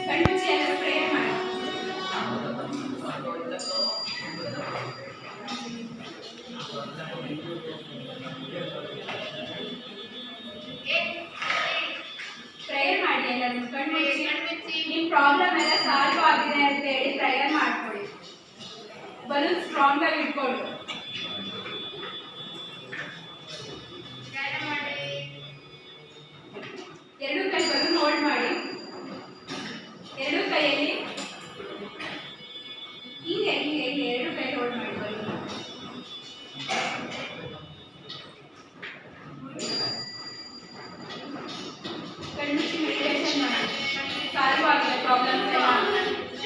ಕಣ್ಮುಚ್ಚಿ ಎಲ್ಲರೂ ಪ್ರೇಯರ್ ಮಾಡಿ. ಪ್ರೇಯರ್ ಮಾಡಿ ಎಲ್ಲರೂ ಕಣ್ಮುಚ್ಚಿ. ನಿಮ್ಮ ಪ್ರಾಬ್ಲಮ್ ಎಲ್ಲ ಸಾಲ್ವ್ ಆಗಿದೆ ಅಂತ ಹೇಳಿ ಪ್ರೇಯರ್ ಮಾಡ್ಕೊಳ್ಳಿ. ಬಲೂನ್ ಸ್ಟ್ರಾಂಗ್ ಆಗಿ ಇಟ್ಕೊಳ್ಳಿ. ಎರಡು ಕೈ ಬಲೂನ್ ಹೋಲ್ಡ್ ಮಾಡಿ. ಎರಡು ಕೈಯಲ್ಲಿ ಹೀಗೆ ಹೀಗೆ ಎರಡು ಕೈ ಹೋಲ್ಡ್ ಮಾಡಿ ಬಲೂನ್. ಕಣ್ಮುಚ್ಚಿ ಮೆಡಿಟೇಷನ್ ಮಾಡಿ. ಸಾಲ್ವ್ ಆಗಿದೆ ಪ್ರಾಬ್ಲಮ್ಸ್ ಎಲ್ಲ.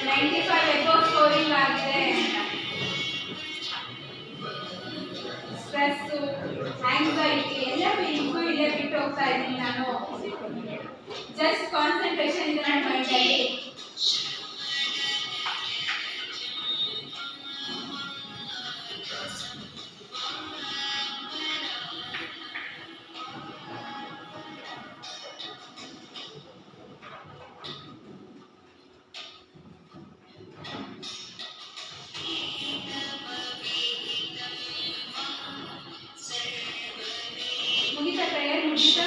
95 ಎಬೋ ಸ್ಕೋರಿಂಗ್ ಆಗಿದೆ. ಸ್ಟ್ರೆಸ್ಸು, ಆಂಗ್ಸೈಟಿ ಎಲ್ಲ ಫೀಲಿಂಗು ಇಲ್ಲೇ ಬಿಟ್ಟು ಹೋಗ್ತಾ ಇದ್ದೀನಿ ನಾನು. ಜಸ್ಟ್ ಕಾನ್ಸಂಟ್ರೇಷನ್ ಇದೆ ನನ್ನ ಮೈಂಡಲ್ಲಿ. ಮುಗಿತಾ ಪ್ರೇಯರ್ ಮುಗಿತಾ?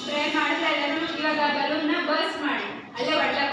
ಪ್ರೇಯರ್ ಮಾಡ್ತಾ ಎಲ್ಲರೂ ಇವಾಗ ಬಲೂನ್ನ ಬರ್ಸ್ಟ್ ಮಾಡಿ ಅಲ್ಲೇ ಒಳ್ಳೆ